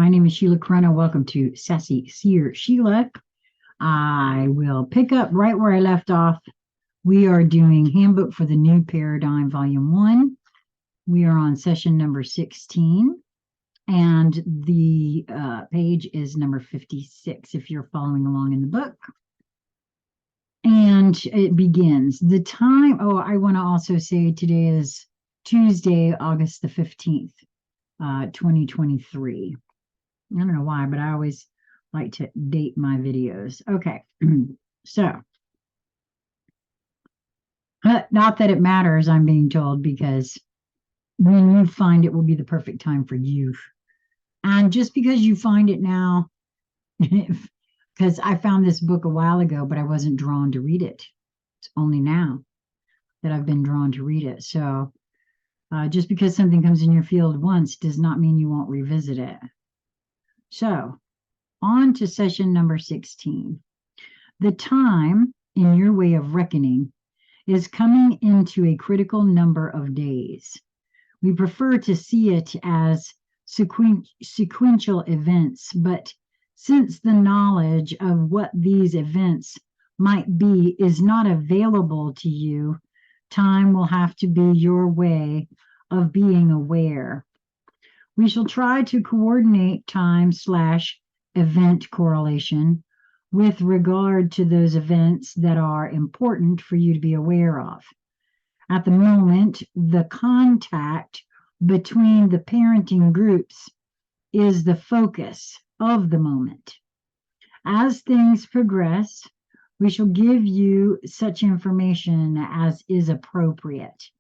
My name is Sheila Corona. Welcome to Sassy Seer Sheila. I will pick up right where I left off. We are doing Handbook for the New Paradigm, Volume 1. We are on session number 16, and the page is number 56 if you're following along in the book. And it begins. The time, I want to also say today is Tuesday, August the 15th, 2023. I don't know why, but I always like to date my videos. Okay, so not that it matters, I'm being told, because when you find it will be the perfect time for you. And just because you find it now, because I found this book a while ago, but I wasn't drawn to read it. It's only now that I've been drawn to read it. So just because something comes in your field once does not mean you won't revisit it. So on to session number 16. The time, in your way of reckoning, is coming into a critical number of days. We prefer to see it as sequential events, but since the knowledge of what these events might be is not available to you, time will have to be your way of being aware. We shall try to coordinate time/event correlation with regard to those events that are important for you to be aware of. At the moment, the contact between the parenting groups is the focus of the moment. As things progress, we shall give you such information as is appropriate.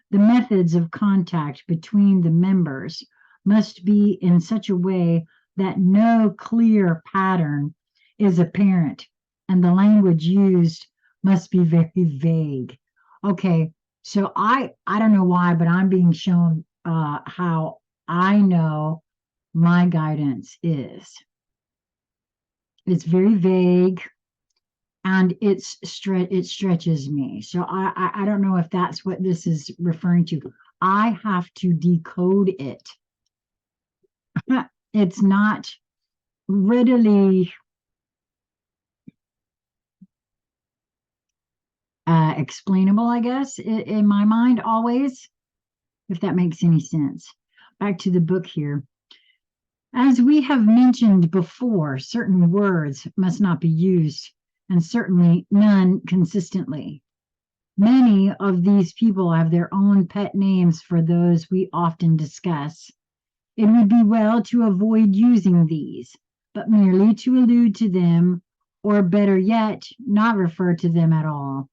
The methods of contact between the members must be in such a way that no clear pattern is apparent, and the language used must be very vague. Okay, so I don't know why, but I'm being shown how I know my guidance is. It's very vague, and it stretches me. So I don't know if that's what this is referring to. I have to decode it. It's not readily explainable, I guess, in my mind always, if that makes any sense. Back to the book here. As we have mentioned before, certain words must not be used, and certainly none consistently. Many of these people have their own pet names for those we often discuss. It would be well to avoid using these, but merely to allude to them, or better yet, not refer to them at all.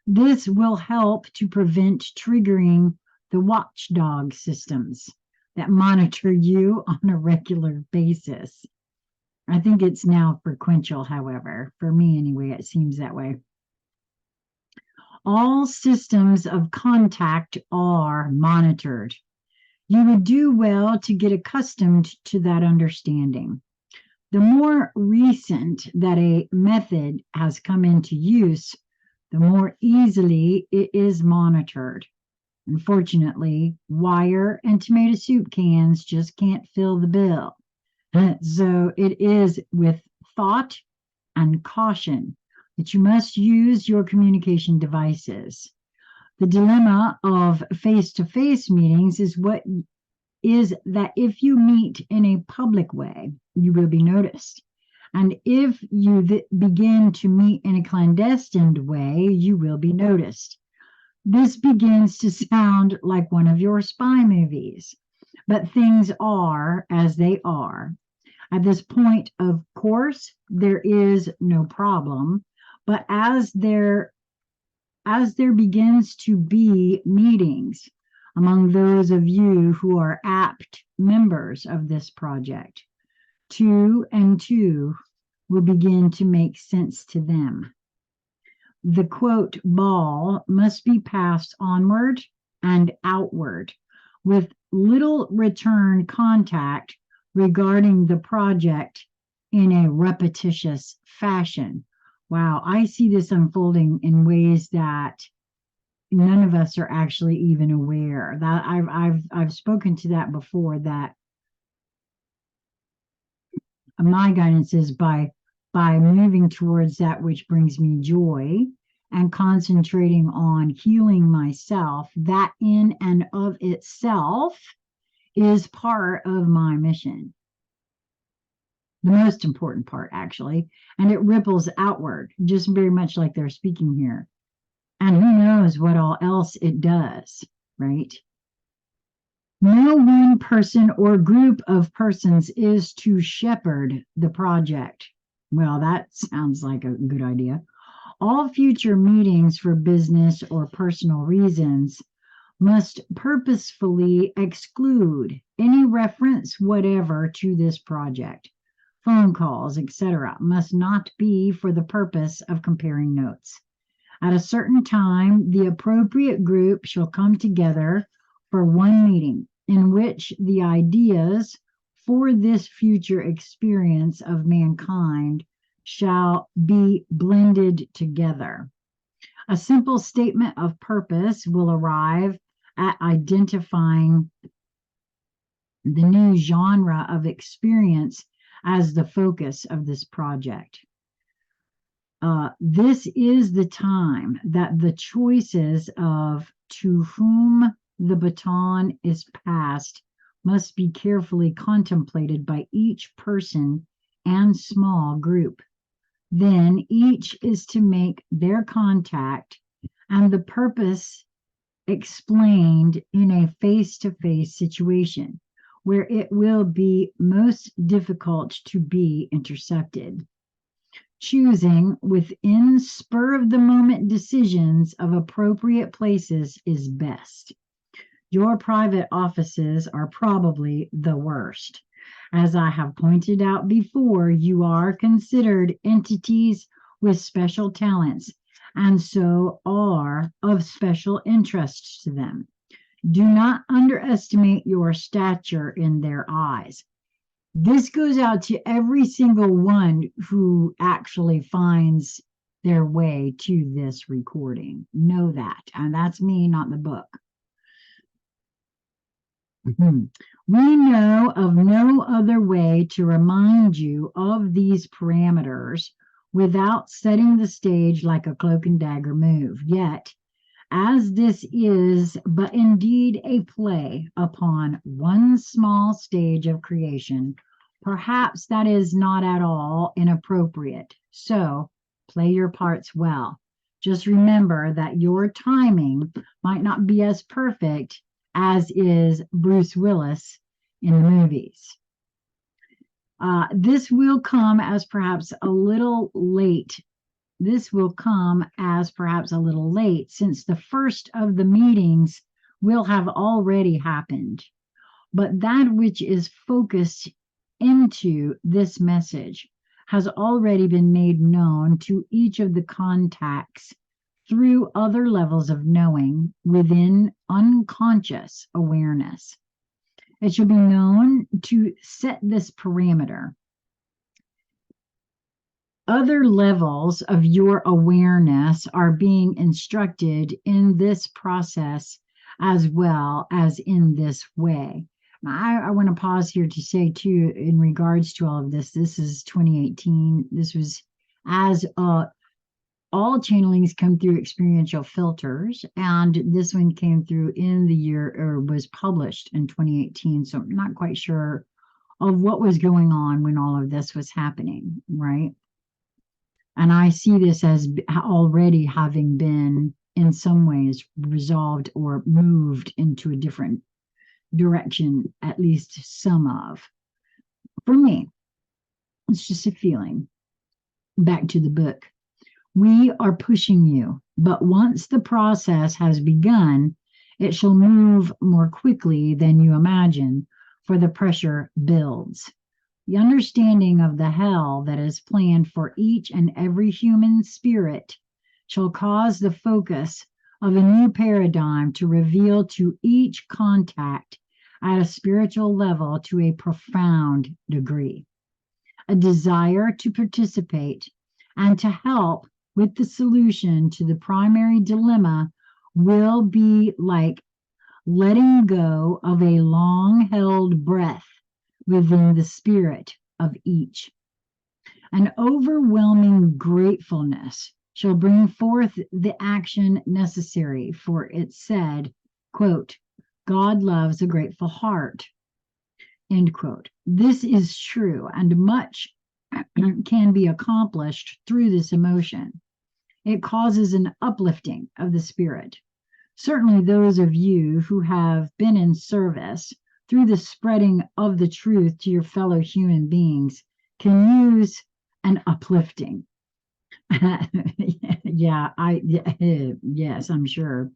This will help to prevent triggering the watchdog systems that monitor you on a regular basis. I think it's now frequential, however. For me, anyway, it seems that way. All systems of contact are monitored. You would do well to get accustomed to that understanding. The more recent that a method has come into use, the more easily it is monitored. Unfortunately, wire and tomato soup cans just can't fill the bill. So it is with thought and caution that you must use your communication devices. The dilemma of face-to-face meetings is that if you meet in a public way, you will be noticed. And if you begin to meet in a clandestine way, you will be noticed. This begins to sound like one of your spy movies, but things are as they are. At this point, of course, there is no problem, but as there begins to be meetings among those of you who are apt members of this project, 2 and 2 will begin to make sense to them. The quote ball must be passed onward and outward with little return contact regarding the project in a repetitious fashion. Wow, I see this unfolding in ways that none of us are actually even aware. That I've spoken to that before, that my guidance is by moving towards that which brings me joy and concentrating on healing myself, that in and of itself is part of my mission. The most important part, actually, and it ripples outward, just very much like they're speaking here. And who knows what all else it does, right? No one person or group of persons is to shepherd the project. Well, that sounds like a good idea. All future meetings for business or personal reasons must purposefully exclude any reference whatever to this project. Phone calls, etc., must not be for the purpose of comparing notes. At a certain time, the appropriate group shall come together for one meeting in which the ideas for this future experience of mankind shall be blended together. A simple statement of purpose will arrive at identifying the new genre of experience as the focus of this project. This is the time that the choices of to whom the baton is passed must be carefully contemplated by each person and small group. Then each is to make their contact and the purpose explained in a face-to-face situation where it will be most difficult to be intercepted. Choosing within spur-of-the-moment decisions of appropriate places is best. Your private offices are probably the worst. As I have pointed out before, you are considered entities with special talents, and so are of special interest to them. Do not underestimate your stature in their eyes. This goes out to every single one who actually finds their way to this recording. Know that. And that's me, not the book. We know of no other way to remind you of these parameters without setting the stage like a cloak and dagger move. Yet, as this is but indeed a play upon one small stage of creation, perhaps that is not at all inappropriate. So, play your parts well. Just remember that your timing might not be as perfect as is Bruce Willis in the movies. This will come as perhaps a little late. This will come as perhaps a little late, since the first of the meetings will have already happened. But that which is focused into this message has already been made known to each of the contacts through other levels of knowing within unconscious awareness. It shall be known to set this parameter. Other levels of your awareness are being instructed in this process as well as in this way. I want to pause here to say, too, in regards to all of this, this is 2018. This was as all channelings come through experiential filters, and this one came through in the year, or was published in 2018. So I'm not quite sure of what was going on when all of this was happening, right? And I see this as already having been, in some ways, resolved or moved into a different direction, at least some of. For me, it's just a feeling. Back to the book. We are pushing you, but once the process has begun, it shall move more quickly than you imagine, for the pressure builds. The understanding of the hell that is planned for each and every human spirit shall cause the focus of a new paradigm to reveal to each contact at a spiritual level to a profound degree. A desire to participate and to help with the solution to the primary dilemma will be like letting go of a long-held breath within the spirit of each An overwhelming gratefulness shall bring forth the action necessary, for it said, quote, God loves a grateful heart, end quote. This is true, and much can be accomplished through this emotion. It causes an uplifting of the spirit. Certainly, those of you who have been in service through the spreading of the truth to your fellow human beings can use an uplifting. Yes, I'm sure.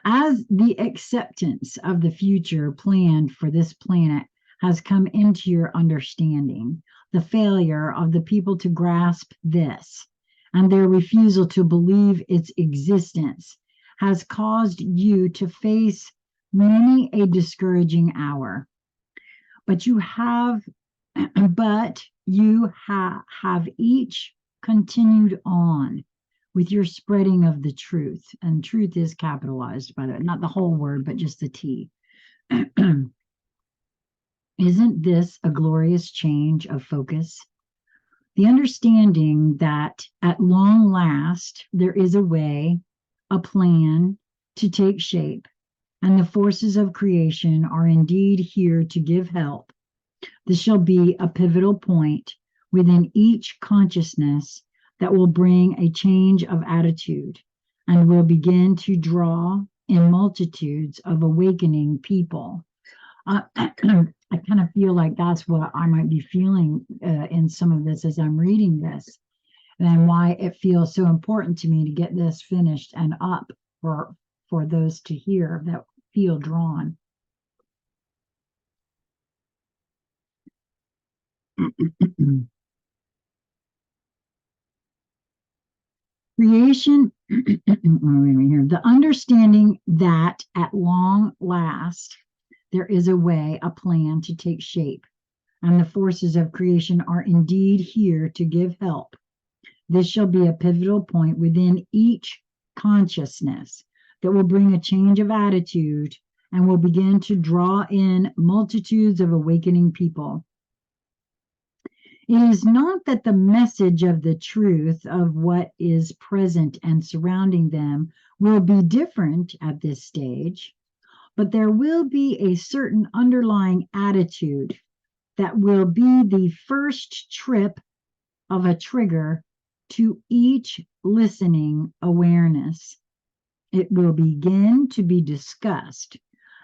As the acceptance of the future planned for this planet has come into your understanding, the failure of the people to grasp this and their refusal to believe its existence has caused you to face many a discouraging hour. But you have have each continued on with your spreading of the truth. And truth is capitalized, by the way, not the whole word, but just the T. Isn't this a glorious change of focus? The understanding that at long last there is a way, a plan to take shape, and the forces of creation are indeed here to give help. This shall be a pivotal point within each consciousness that will bring a change of attitude and will begin to draw in multitudes of awakening people. I kind of feel like that's what I might be feeling in some of this as I'm reading this, and why it feels so important to me to get this finished and up for those to hear that feel drawn. Creation, the understanding that at long last there is a way, a plan to take shape, and the forces of creation are indeed here to give help. This shall be a pivotal point within each consciousness that will bring a change of attitude and will begin to draw in multitudes of awakening people. It is not that the message of the truth of what is present and surrounding them will be different at this stage, but there will be a certain underlying attitude that will be the first trip of a trigger to each listening awareness. It will begin to be discussed,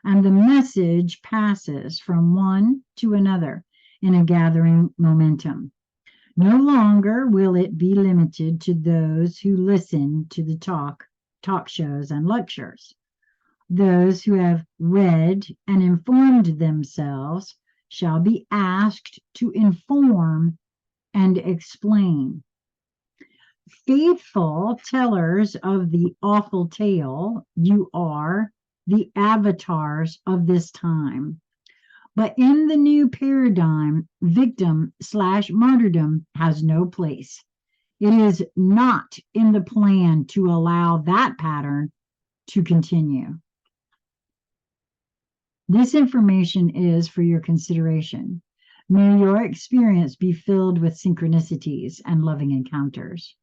and the message passes from one to another in a gathering momentum. No longer will it be limited to those who listen to the talk shows and lectures. Those who have read and informed themselves shall be asked to inform and explain. Faithful tellers of the awful tale, you are the avatars of this time. But in the new paradigm, victim/martyrdom has no place. It is not in the plan to allow that pattern to continue. This information is for your consideration. May your experience be filled with synchronicities and loving encounters.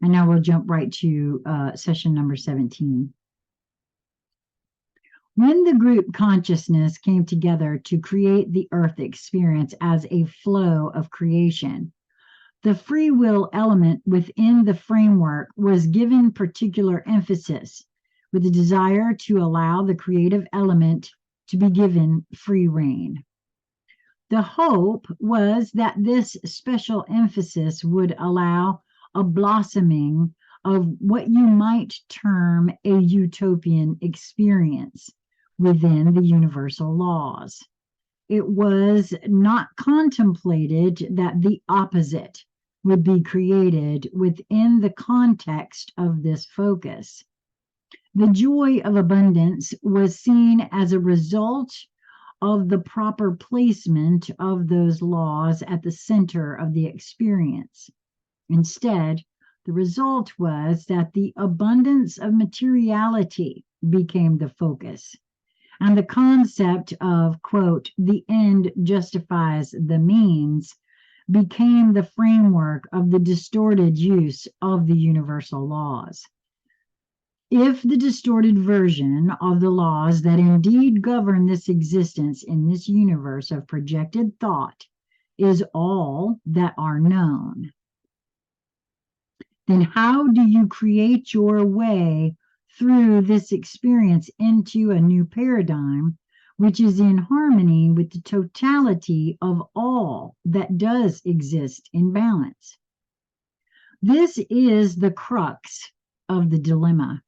And now we'll jump right to session number 17. When the group consciousness came together to create the earth experience as a flow of creation, the free will element within the framework was given particular emphasis with the desire to allow the creative element to be given free rein. The hope was that this special emphasis would allow a blossoming of what you might term a utopian experience within the universal laws. It was not contemplated that the opposite would be created within the context of this focus. The joy of abundance was seen as a result of the proper placement of those laws at the center of the experience. Instead, the result was that the abundance of materiality became the focus, and the concept of, quote, the end justifies the means became the framework of the distorted use of the universal laws. If the distorted version of the laws that indeed govern this existence in this universe of projected thought is all that are known, then how do you create your way through this experience into a new paradigm, which is in harmony with the totality of all that does exist in balance? This is the crux of the dilemma.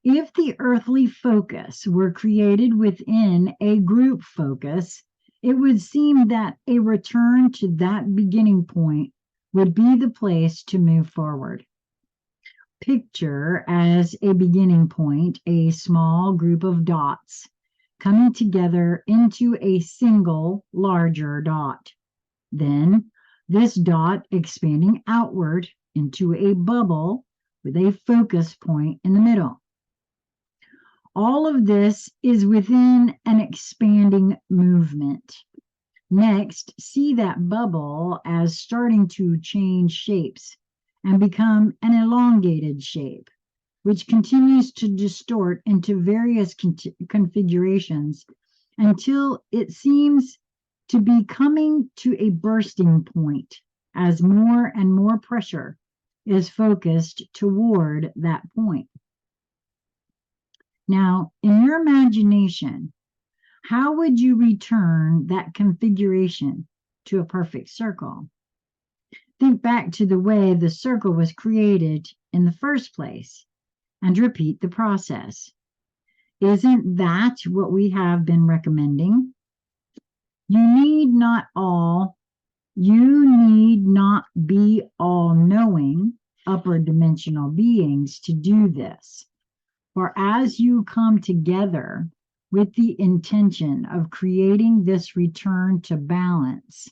If the earthly focus were created within a group focus, it would seem that a return to that beginning point would be the place to move forward. Picture as a beginning point a small group of dots coming together into a single larger dot. Then this dot expanding outward into a bubble with a focus point in the middle. All of this is within an expanding movement. Next, see that bubble as starting to change shapes and become an elongated shape, which continues to distort into various configurations until it seems to be coming to a bursting point as more and more pressure is focused toward that point. Now, in your imagination, how would you return that configuration to a perfect circle? Think back to the way the circle was created in the first place and repeat the process. Isn't that what we have been recommending? You need not be all-knowing upper dimensional beings to do this. For as you come together with the intention of creating this return to balance,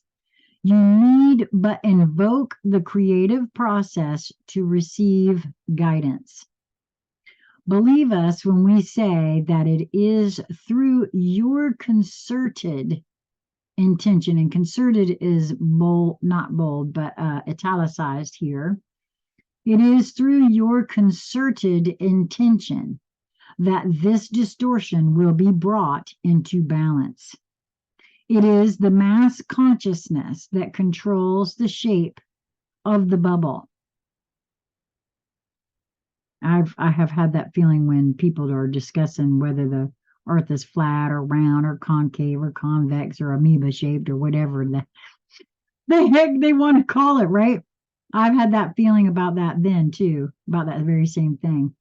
you need but invoke the creative process to receive guidance. Believe us when we say that it is through your concerted intention, and concerted is bold, not bold, but italicized here. It is through your concerted intention that this distortion will be brought into balance. It is the mass consciousness that controls the shape of the bubble. I have had that feeling when people are discussing whether the earth is flat or round or concave or convex or amoeba shaped or whatever the heck they want to call it, right? I've had that feeling about that then too, about that very same thing.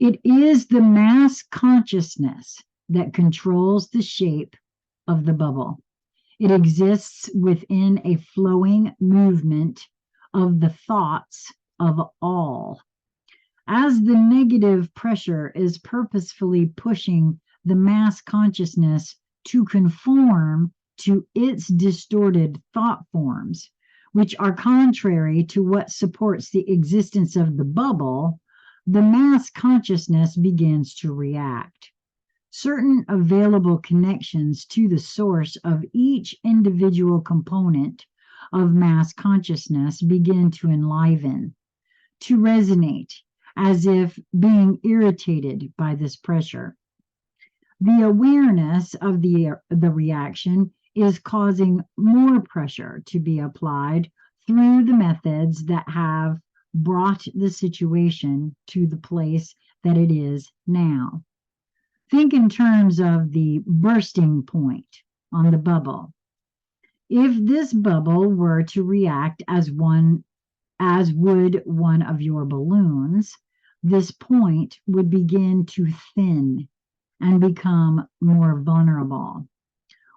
It is the mass consciousness that controls the shape of the bubble. It exists within a flowing movement of the thoughts of all. As the negative pressure is purposefully pushing the mass consciousness to conform to its distorted thought forms, which are contrary to what supports the existence of the bubble, the mass consciousness begins to react. Certain available connections to the source of each individual component of mass consciousness begin to enliven, to resonate, as if being irritated by this pressure. The awareness of the reaction is causing more pressure to be applied through the methods that have brought the situation to the place that it is now. Think in terms of the bursting point on the bubble. If this bubble were to react as would one of your balloons, this point would begin to thin and become more vulnerable.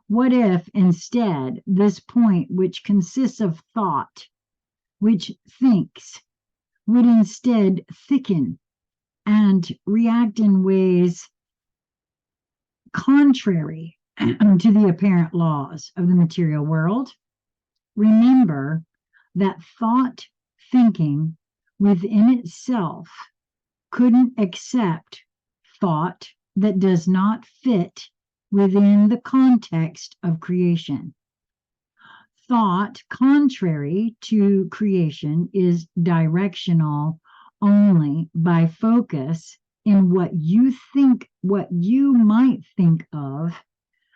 What if instead this point, which consists of thought, which thinks, would instead thicken and react in ways contrary to the apparent laws of the material world? Remember that thought thinking within itself couldn't accept thought that does not fit within the context of creation. Thought, contrary to creation, is directional only by focus in what you might think of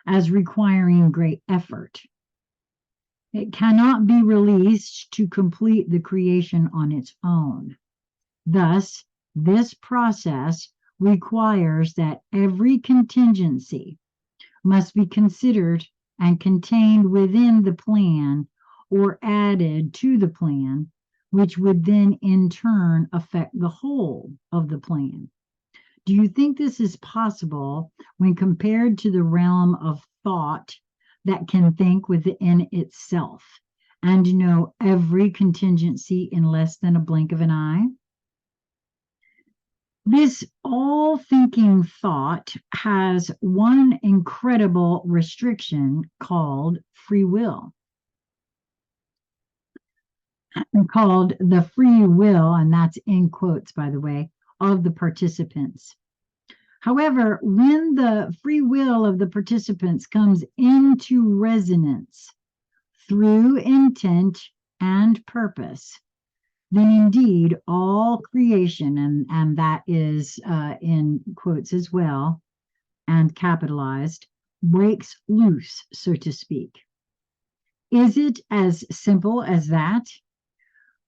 as requiring great effort. It cannot be released to complete the creation on its own. Thus, this process requires that every contingency must be considered and contained within the plan or added to the plan, which would then in turn affect the whole of the plan. Do you think this is possible when compared to the realm of thought that can think within itself and know every contingency in less than a blink of an eye? This all-thinking thought has one incredible restriction called free will. Called the free will, and that's in quotes, by the way, of the participants. However, when the free will of the participants comes into resonance through intent and purpose, then indeed all creation, and that is in quotes as well, and capitalized, breaks loose, so to speak. Is it as simple as that?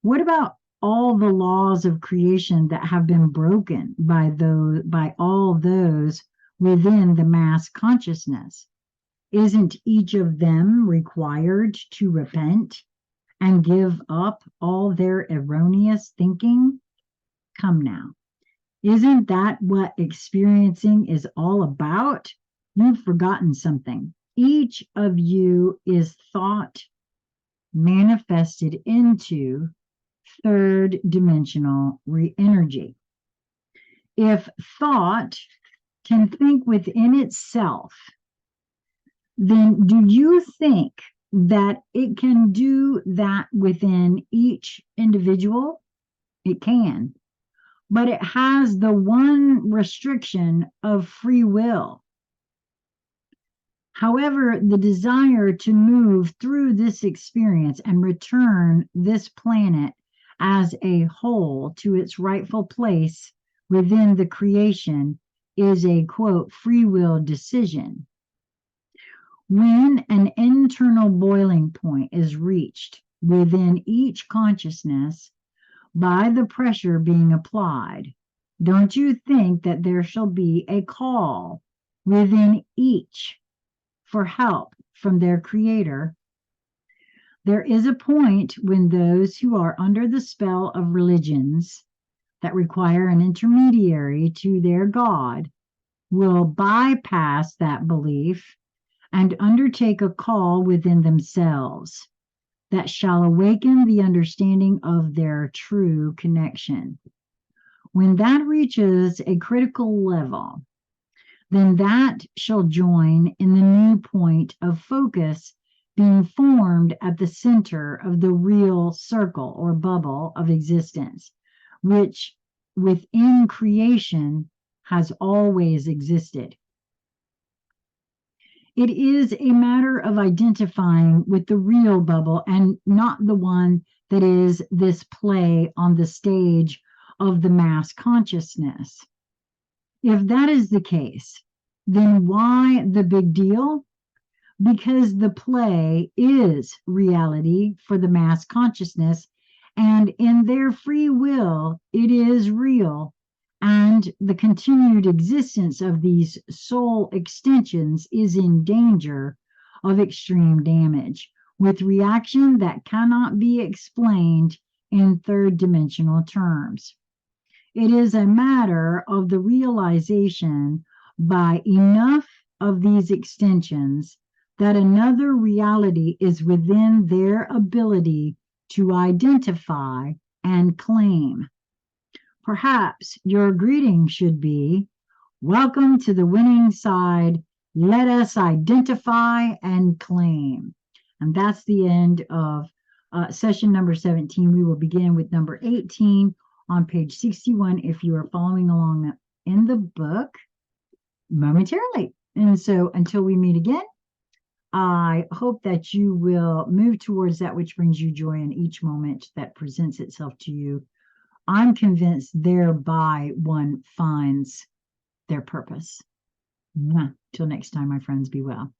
What about all the laws of creation that have been broken by all those within the mass consciousness? Isn't each of them required to repent and give up all their erroneous thinking? Come now. Isn't that what experiencing is all about? You've forgotten something. Each of you is thought manifested into third dimensional energy. If thought can think within itself, then do you think that it can do that within each individual? It can, but it has the one restriction of free will. However, the desire to move through this experience and return this planet as a whole to its rightful place within the creation is a, quote, free will decision. When an internal boiling point is reached within each consciousness by the pressure being applied, don't you think that there shall be a call within each for help from their creator? There is a point when those who are under the spell of religions that require an intermediary to their God will bypass that belief and undertake a call within themselves that shall awaken the understanding of their true connection. When that reaches a critical level, then that shall join in the new point of focus being formed at the center of the real circle or bubble of existence, which within creation has always existed. It is a matter of identifying with the real bubble and not the one that is this play on the stage of the mass consciousness. If that is the case, then why the big deal? Because the play is reality for the mass consciousness, and in their free will, it is real. And the continued existence of these soul extensions is in danger of extreme damage, with reaction that cannot be explained in third dimensional terms. It is a matter of the realization by enough of these extensions that another reality is within their ability to identify and claim. Perhaps your greeting should be, welcome to the winning side. Let us identify and claim. And that's the end of session number 17. We will begin with number 18 on page 61 if you are following along in the book momentarily. And so until we meet again, I hope that you will move towards that which brings you joy in each moment that presents itself to you. I'm convinced thereby one finds their purpose. Till next time, my friends, be well.